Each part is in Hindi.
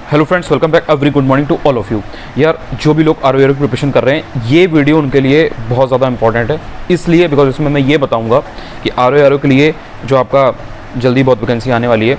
Hello friends, welcome back. Very good morning to all of you. यार, जो भी लोग आर की प्रिपरेशन कर रहे हैं, ये वीडियो उनके लिए बहुत ज़्यादा इंपॉर्टेंट है, इसलिए बिकॉज इसमें मैं ये बताऊंगा कि आर के लिए जो आपका जल्दी बहुत वैकेंसी आने वाली है,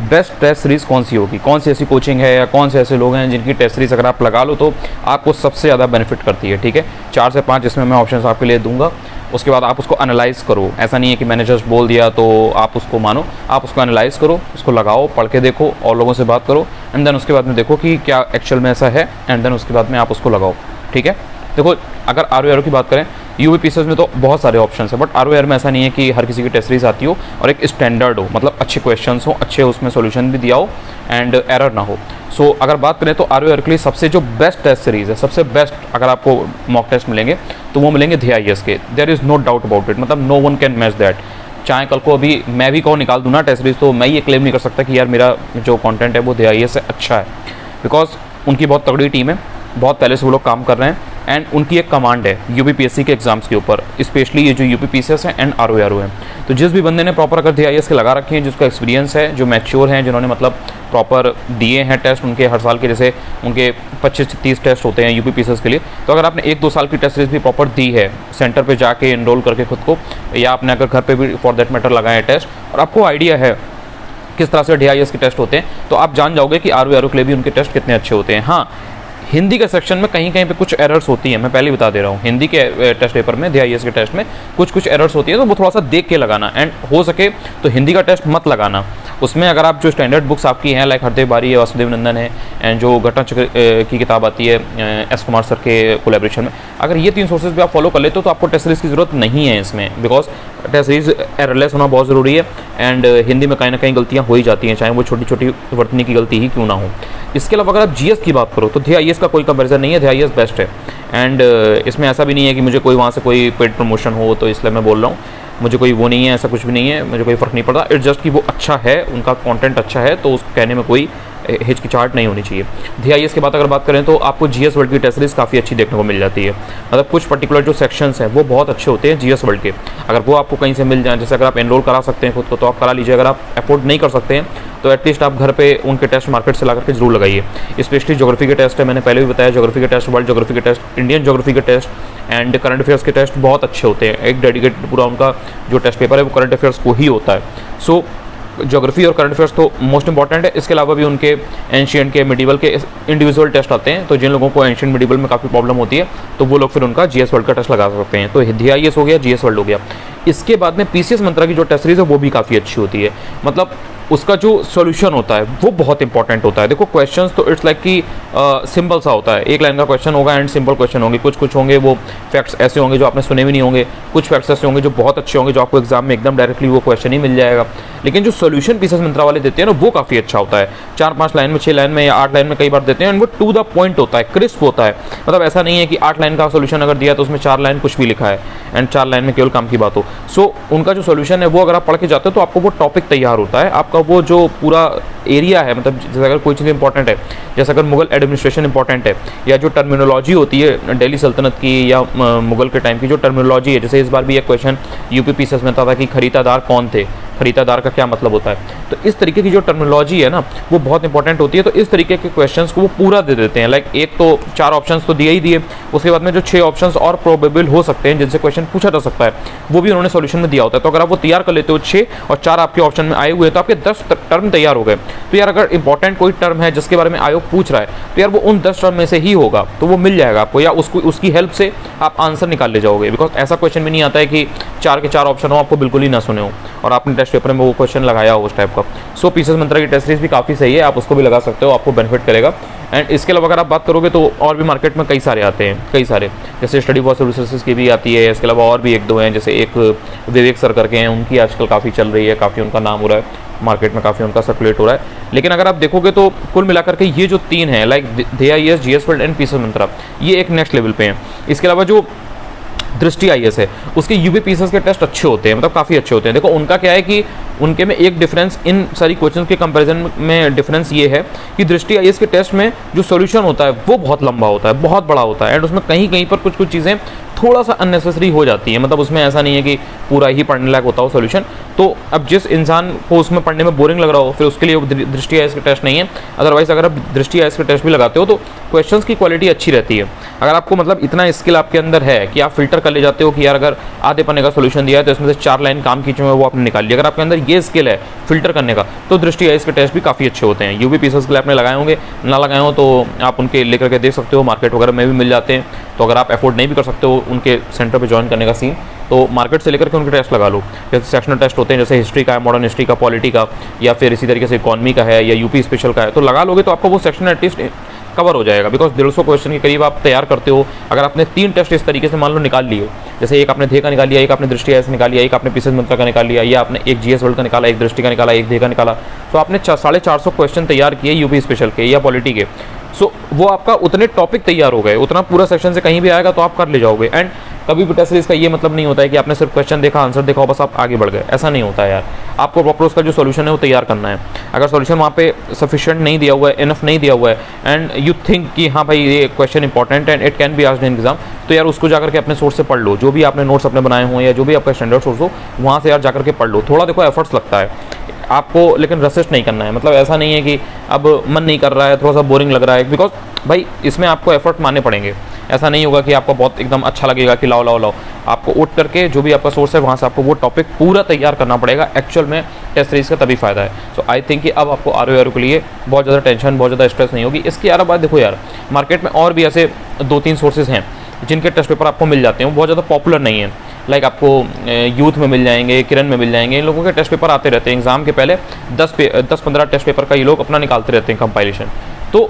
बेस्ट टेस्ट सीरीज़ कौन सी होगी, कौन सी ऐसी कोचिंग है या कौन से ऐसे लोग हैं जिनकी टेस्ट सीरीज़ अगर आप लगा लो तो आपको सबसे ज़्यादा बेनिफिट करती है। ठीक है, 4 से 5 इसमें मैं ऑप्शन आपके लिए दूंगा। उसके बाद आप उसको एनालाइज़ करो। ऐसा नहीं है कि मैंने जस्ट बोल दिया तो आप उसको मानो, आप उसको एनालाइज़ करो, उसको लगाओ, पढ़ के देखो और लोगों से बात करो, एंड देन उसके बाद में देखो कि क्या एक्चुअल में ऐसा है, एंड देन उसके बाद में आप उसको लगाओ। ठीक है, देखो अगर आर की बात करें, यूपीपीसीएस में तो बहुत सारे ऑप्शन है, बट आर में ऐसा नहीं है कि हर किसी की टेस्ट सीरीज आती हो और एक स्टैंडर्ड हो, मतलब अच्छे क्वेश्चंस हो, अच्छे उसमें सॉल्यूशन भी दिया हो एंड एरर ना हो। सो अगर बात करें तो आर के लिए सबसे जो बेस्ट टेस्ट सीरीज है, सबसे बेस्ट अगर आपको मॉक टेस्ट मिलेंगे तो वो मिलेंगे DIS के। There is no doubt about it, मतलब no one can match that. चाहे कल को अभी मैं भी कहो निकाल दूँ ना टेस्ट सीरीज, तो मैं ये क्लेम नहीं कर सकता कि यार मेरा जो कंटेंट है वो DIS से अच्छा है, बिकॉज उनकी बहुत तगड़ी टीम है, बहुत पहले से वो लोग काम कर रहे हैं एंड उनकी एक कमांड है यूपीपीएससी के एग्जाम्स के ऊपर, स्पेशली ये जो यूपीपीसीएस है एंड आर है। तो जिस भी बंदे ने प्रॉपर अगर DIS के लगा रखे हैं, जिसका एक्सपीरियंस है, जो मैच्योर हैं, जिन्होंने मतलब प्रॉपर दिए हैं टेस्ट उनके हर साल के, जैसे उनके 25 से 30 टेस्ट होते हैं यूपीपीसीएस के लिए, तो अगर आपने 1-2 साल की टेस्ट सीरीज भी प्रॉपर दी है, सेंटर पे जाके एनरोल करके खुद को, या आपने अगर घर पे भी फॉर दैट मैटर लगाए टेस्ट और आपको आइडिया है किस तरह से DIS के टेस्ट होते हैं, तो आप जान जाओगे कि आर के लिए भी उनके टेस्ट कितने अच्छे होते हैं। हाँ, हिंदी के सेक्शन में कहीं कहीं पे कुछ एरर्स होती हैं, मैं पहले बता दे रहा हूँ। हिंदी के टेस्ट पेपर में, DIS के टेस्ट में कुछ एरर्स होती है, तो वो थोड़ा सा देख के लगाना, एंड हो सके तो हिंदी का टेस्ट मत लगाना। उसमें अगर आप जो स्टैंडर्ड बुक्स आपकी हैं, लाइक हरदेव बारी है, वासुदेव नंदन है, एंड जो घटना चक्र की किताब आती है S कुमार सर के कोलैबोरेशन में, अगर ये 3 सोर्सेज भी आप फॉलो कर लेते हो तो आपको टेस्ट सीरीज की जरूरत नहीं है इसमें, बिकॉज टेस्ट सीरीज एररलेस होना बहुत ज़रूरी है। एंड हिंदी में कहीं ना कहीं गलतियाँ हो ही जाती हैं, चाहे वो छोटी छोटी वर्तनी की गलती ही क्यों ना हो। इसके अलावा अगर आप GS की बात करो तो DIS का कोई कंपैरिजन नहीं है, DIS बेस्ट है। एंड इसमें ऐसा भी नहीं है कि मुझे कोई वहाँ से कोई पेड प्रमोशन हो तो इसलिए मैं बोल रहा हूँ, मुझे कोई वो नहीं है, ऐसा कुछ भी नहीं है, मुझे कोई फ़र्क नहीं पड़ता। इट्स जस्ट कि वो अच्छा है, उनका कंटेंट अच्छा है, तो उसको कहने में कोई हिचकिचाहट नहीं होनी चाहिए। DIS के बाद अगर बात करें तो आपको GS वर्ल्ड की टेस्ट सीरीज काफ़ी अच्छी देखने को मिल जाती है, मतलब कुछ पर्टिकुलर जो सेक्शंस हैं वो बहुत अच्छे होते हैं GS वर्ल्ड के। अगर वो आपको कहीं से मिल जाए, जैसे अगर आप एनरोल करा सकते हैं खुद को तो आप करा लीजिए, अगर आप अफोर्ड नहीं कर सकते हैं तो एटलीस्ट आप घर पे उनके टेस्ट मार्केट से ला करके जरूर लगाइए। स्पेशली ज्योग्राफी के टेस्ट है, मैंने पहले भी बताया, ज्योग्राफी के टेस्ट, वर्ल्ड ज्योग्राफी के टेस्ट, इंडियन ज्योग्राफी के टेस्ट एंड करंट अफेयर्स के टेस्ट बहुत अच्छे होते हैं। एक डेडिकेटेड पूरा उनका जो टेस्ट पेपर है वो करंट अफेयर्स को ही होता है। सो ज्योग्राफी और करंट अफेयर्स तो मोस्ट इंपॉर्टेंट है। इसके अलावा भी उनके एंशियंट के, मिडिवल के इंडिविजुअल टेस्ट आते हैं, तो जिन लोगों को एंशियंट मिडिवल में काफ़ी प्रॉब्लम होती है तो वो लोग फिर उनका GS वर्ल्ड का टेस्ट लगा सकते हैं। तो DIS हो गया, GS वर्ल्ड हो गया। इसके बाद में PCS मंत्रा की जो टेस्ट सीरीज है वो भी काफ़ी अच्छी होती है, मतलब उसका जो सॉल्यूशन होता है वो बहुत इंपॉर्टेंट होता है। देखो क्वेश्चंस तो इट्स लाइक कि सिंपल सा होता है, एक लाइन का क्वेश्चन होगा एंड सिंपल क्वेश्चन होंगे, कुछ होंगे वो फैक्ट्स ऐसे होंगे जो आपने सुने भी नहीं होंगे, कुछ फैक्ट्स ऐसे होंगे जो बहुत अच्छे होंगे, जो आपको एग्जाम में एकदम डायरेक्टली वो क्वेश्चन ही मिल जाएगा। लेकिन जो सोल्यूशन PCS मंत्रा वाले देते हैं ना वो काफ़ी अच्छा होता है, 4-5 लाइन में, 6 लाइन में या 8 लाइन में कई बार देते हैं, एंड वो टू द पॉइंट होता है, क्रिस्प होता है। मतलब ऐसा नहीं है कि 8 लाइन का सोल्यूशन अगर दिया तो उसमें 4 लाइन कुछ भी लिखा है एंड 4 लाइन में केवल काम की बात हो। सो उनका जो सोल्यूशन है वो अगर आप पढ़ के जाते हो तो आपको वो टॉपिक तैयार होता है, आपका वो जो पूरा एरिया है, मतलब जैसे अगर कोई चीज़ इंपॉर्टेंट है, जैसे अगर मुगल एडमिनिस्ट्रेशन इंपॉर्टेंट है, या जो टर्मिनोलॉजी होती है दिल्ली सल्तनत की या मुगल के टाइम की जो टर्मिनोलॉजी है, जैसे इस बार भी एक क्वेश्चन यूपीपीसीएस में था कि खरीदादार कौन थे, खरीदादार का क्या मतलब होता है, तो इस तरीके की जो टर्मिनोलॉजी है ना वो बहुत इंपॉर्टेंट होती है। तो इस तरीके के क्वेश्चंस को वो पूरा दे देते हैं, लाइक एक तो 4 ऑप्शंस तो दिए ही दिए, उसके बाद में जो 6 ऑप्शंस और प्रोबेबल हो सकते हैं जिनसे क्वेश्चन पूछा जा सकता है वो भी उन्होंने सॉल्यूशन में दिया होता है। तो अगर आप वो तैयार कर लेते हो 6 और 4 आपके ऑप्शन में आए हुए तो आपके 10 टर्म तैयार हो गए। तो यार अगर इंपॉर्टेंट कोई टर्म है जिसके बारे में आयोग पूछ रहा है तो यार वो उन 10 टर्म में से ही होगा, तो वो मिल जाएगा आपको, या उसकी हेल्प से आप आंसर निकाल ले जाओगे। बिकॉज ऐसा क्वेश्चन भी नहीं आता है कि 4 के 4 ऑप्शन हो, आपको बिल्कुल ही ना सुने हो और आपने टेस्ट पेपर में वो क्वेश्चन लगाया हो उस टाइप का। सो PCS मंत्रा की टेस्ट सीरीज भी काफ़ी सही है, आप उसको भी लगा सकते हो, आपको बेनिफिट करेगा। एंड इसके अलावा अगर आप बात करोगे तो और भी मार्केट में कई सारे आते हैं, कई सारे, जैसे स्टडी फॉर रिसोर्सेज की भी आती है। इसके अलावा और भी 1-2 हैं, जैसे एक विवेक सर करके हैं, उनकी आजकल काफ़ी चल रही है, काफ़ी उनका नाम हो रहा है मार्केट में, काफ़ी उनका सर्कुलेट हो रहा है। लेकिन अगर आप देखोगे तो कुल मिलाकर के ये जो 3 हैं, like DIS, GS world and PCS मंत्रा, ये एक नेक्स्ट लेवल पे हैं। इसके अलावा जो दृष्टि आईएएस है, उसके यूपीपीसीएस के टेस्ट अच्छे होते हैं, मतलब काफ़ी अच्छे होते हैं। देखो उनका क्या है कि उनके में एक डिफरेंस इन सारी क्वेश्चन के कंपैरिजन में डिफरेंस ये है कि दृष्टि आईएएस के टेस्ट में जो सॉल्यूशन होता है वो बहुत लंबा होता है, बहुत बड़ा होता है, एंड उसमें कहीं कहीं पर कुछ कुछ चीज़ें थोड़ा सा अननेसेसरी हो जाती है। मतलब उसमें ऐसा नहीं है कि पूरा ही पढ़ने लायक होता हो सॉल्यूशन। तो अब जिस इंसान को उसमें पढ़ने में बोरिंग लग रहा हो, फिर उसके लिए वो दृष्टि आईएएस के टेस्ट नहीं है। अदरवाइज अगर आप दृष्टि आईएएस के टेस्ट भी लगाते हो तो क्वेश्चंस की क्वालिटी अच्छी रहती है। अगर आपको मतलब इतना स्किल आपके अंदर है कि आप फिल्टर कर ले जाते हो कि यार अगर आधे पन्ने का सोल्यूशन दिया है तो इसमें से 4 लाइन काम खींचे हुए वो आपने निकाल लिया, अगर आपके अंदर ये स्किल है फिल्टर करने का, तो दृष्टि आईएएस के टेस्ट भी काफ़ी अच्छे होते हैं। यूपीपीसीएस के लिए आपने लगाए होंगे, ना लगाए हो तो आप उनके लेकर के देख सकते हो, मार्केट वगैरह में भी मिल जाते हैं। तो अगर आप अफोर्ड नहीं भी कर सकते हो उनके सेंटर पर ज्वाइन करने का सीन, तो मार्केट से लेकर के उनके टेस्ट लगा लो। जैसे सेक्शनल टेस्ट होते हैं, जैसे हिस्ट्री का है, मॉडर्न हिस्ट्री का, पॉलिटी का, या फिर इसी तरीके से इकोनॉमी का है या यूपी स्पेशल का है, तो लगा लोगे तो आपका वो सेक्शन एटलीस्ट कवर हो जाएगा। बिकॉज 150 क्वेश्चन के करीब आप तैयार करते हो। अगर आपने 3 टेस्ट इस तरीके से मान लो निकाल लिए, जैसे एक आपने ध्येय का निकाल लिया, एक आपने दृष्टि आईएएस निकाल लिया, एक आपने पीसीएस मंत्र का निकाल लिया, या आपने एक जीएस वर्ल्ड का निकाला, एक दृष्टि का निकाला, एक ध्येय का निकाला, तो आपने 450 क्वेश्चन तैयार किए यूपी स्पेशल के या पॉलिटी के। सो वो आपका उतने टॉपिक तैयार हो गए, उतना पूरा सेक्शन से कहीं भी आएगा तो आप कर ले जाओगे। एंड कभी भी टेस्ट सीरीज का ये मतलब नहीं होता है कि आपने सिर्फ क्वेश्चन देखा, आंसर देखा और बस आप आगे बढ़ गए, ऐसा नहीं होता है यार। आपको प्रॉपर उसका जो सॉल्यूशन है वो तैयार करना है। अगर सॉल्यूशन वहाँ पे सफिशिएंट नहीं दिया हुआ है, इनफ नहीं दिया हुआ है, एंड यू थिंक कि हाँ भाई ये question important and it can be asked in exam, तो यार उसको जाकर के अपने सोर्स से पढ़ लो। जो भी आपने नोट्स अपने बनाए हुए या जो भी आपका स्टैंडर्ड सोर्स हो वहाँ से यार जाकर के पढ़ लो। थोड़ा देखो एफर्ट्स लगता है आपको, लेकिन रसिस्ट नहीं करना है। मतलब ऐसा नहीं है कि अब मन नहीं कर रहा है, थोड़ा सा बोरिंग लग रहा है, बिकॉज भाई इसमें आपको एफर्ट मानने पड़ेंगे। ऐसा नहीं होगा कि आपको बहुत एकदम अच्छा लगेगा कि लाओ लाओ लाओ। आपको उठ करके जो भी आपका सोर्स है वहाँ से आपको वो टॉपिक पूरा तैयार करना पड़ेगा। एक्चुअल में टेस्ट सीरीज का तभी फायदा है। सो आई थिंक कि अब आपको आरओ के लिए बहुत ज़्यादा टेंशन, बहुत ज़्यादा स्ट्रेस नहीं होगी। इसकी यार बात देखो यार, मार्केट में और भी ऐसे 2-3 सोर्सेज हैं जिनके टेस्ट पेपर आपको मिल जाते हैं, वो बहुत ज़्यादा पॉपुलर नहीं है। लाइक आपको यूथ में मिल जाएंगे, किरण में मिल जाएंगे, इन लोगों के टेस्ट पेपर आते रहते हैं एग्जाम के पहले 10-15 टेस्ट पेपर का ये लोग अपना निकालते रहते हैं कंपाइलेशन। तो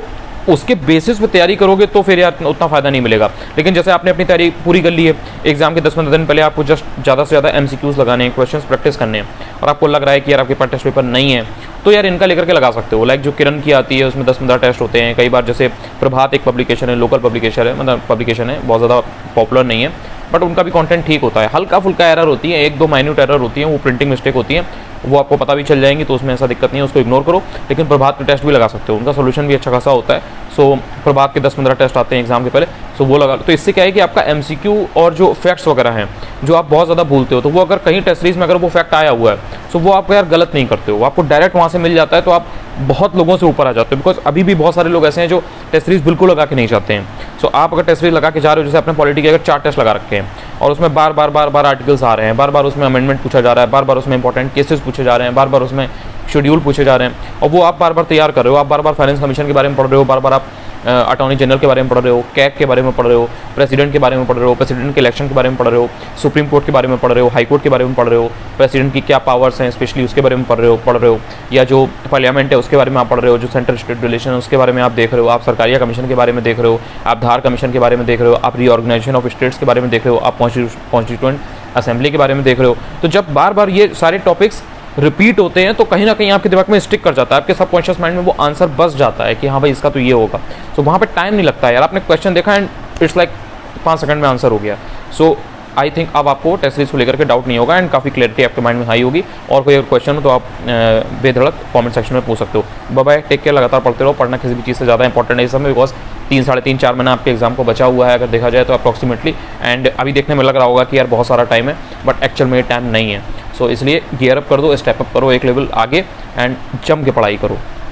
उसके बेसिस पे तैयारी करोगे तो फिर यार उतना फ़ायदा नहीं मिलेगा। लेकिन जैसे आपने अपनी तैयारी पूरी कर ली है, एग्जाम के 10-15 दिन पहले आपको जस्ट ज़्यादा से ज़्यादा एमसीक्यूज़ लगाने हैं, क्वेश्चंस प्रैक्टिस करने हैं, और आपको लग रहा है कि यार आपके पास टेस्ट पेपर नहीं है, तो यार इनका लेकर के लगा सकते हो। लाइक जो किरण की आती है उसमें 10-15 टेस्ट होते हैं। कई बार जैसे प्रभात एक पब्लिकेशन है, लोकल पब्लिकेशन है, मतलब पब्लिकेशन है, बहुत ज़्यादा पॉपुलर नहीं है, बट उनका भी कंटेंट ठीक होता है। हल्का फुल्का एरर होती है, 1-2 माइन्यूट एरर होती है, वो प्रिंटिंग मिस्टेक होती है, वो आपको पता भी चल जाएंगी, तो उसमें ऐसा दिक्कत नहीं है, उसको इग्नोर करो। लेकिन प्रभात के टेस्ट भी लगा सकते हो, उनका सोल्यूशन भी अच्छा खासा होता है। सो प्रभात के 10-15 टेस्ट आते हैं एग्जाम के पहले, सो वो लगा। तो इससे क्या है कि आपका एमसीक्यू और जो फैक्ट्स वगैरह हैं जो आप बहुत ज़्यादा भूलते हो, तो वो अगर कहीं टेस्ट सीरीज में अगर वो फैक्ट आया हुआ है, सो वो आप यार गलत नहीं करते हो, आपको डायरेक्ट वहाँ से मिल जाता है, तो आप बहुत लोगों से ऊपर आ जाते हो। बिकॉज अभी भी बहुत सारे लोग ऐसे हैं जो टेस्ट सीरीज बिल्कुल लगा के नहीं चाहते हैं। सो आप अगर टेस्ट सीरीज लगा के जा रहे हो, जैसे अपने पॉलिटी के अगर 4 टेस्ट लगा रखे हैं और उसमें बार बार आर्टिकल्स आ रहे हैं, बार बार उसमें अमेंडमेंट पूछा जा रहा है, बार बार उसमें इंपॉर्टेंट केसेस पूछे जा रहे हैं, बार बार उसमें शेड्यूल पूछे जा रहे हैं, और वो आप बार बार तैयार कर रहे हो, आप बार बार फाइनेंस कमीशन के बारे में पढ़ रहे हो, बार बार आप अटॉर्नी जनरल के बारे में पढ़ रहे हो, कैग के बारे में पढ़ रहे हो, प्रेसिडेंट के बारे में पढ़ रहे हो, प्रेसिडेंट के इलेक्शन के बारे में पढ़ रहे हो, सुप्रीम कोर्ट के बारे में पढ़ रहे हो, हाई कोर्ट के बारे में पढ़ रहे हो, प्रेसिडेंट की क्या पावर्स हैं स्पेशली उसके बारे में पढ़ रहे हो, या जो पार्लियामेंट है उसके बारे में आप पढ़ रहे हो, जो सेंट्रल स्टेट रिलेशन है उसके बारे में आप देख रहे हो, आप सरकारिया कमीशन के बारे में देख रहे हो, आप धार कमीशन के बारे में देख रहे हो, आप रीऑर्गेनाइजेशन ऑफ स्टेट्स के बारे में देख रहे हो, आप कॉन्स्टिट्यूएंट असेंबली के बारे में देख रहे हो। तो जब बार बार ये सारे टॉपिक्स रिपीट होते हैं तो कहीं ना कहीं आपके दिमाग में स्टिक कर जाता है, आपके सबकॉन्शियस माइंड में वो आंसर बस जाता है कि हाँ भाई इसका तो ये होगा। सो वहाँ पे टाइम नहीं लगता है यार, आपने क्वेश्चन देखा एंड इट्स लाइक 5 सेकंड में आंसर हो गया। सो आई थिंक अब आपको टेस्ट सीरीज को लेकर के डाउट नहीं होगा एंड काफ़ी क्लैरिटी आपके माइंड में हाई होगी। और कोई अगर क्वेश्चन हो तो आप बेधड़क कमेंट सेक्शन में पूछ सकते हो। बाय, टेक केयर, लगातार पढ़ते रहो। पढ़ना किसी भी चीज़ से ज़्यादा इंपॉर्टेंट है इस समय, बिकॉज 3-3.5-4 महीना आपके एग्जाम को बचा हुआ है अगर देखा जाए तो अप्रॉक्सीमेटली। एंड अभी देखने में लग रहा होगा कि यार बहुत सारा टाइम है, बट एक्चुअल में टाइम नहीं है। सो इसलिए गियर अप कर दो, स्टेप अप करो एक लेवल आगे एंड जम के पढ़ाई करो।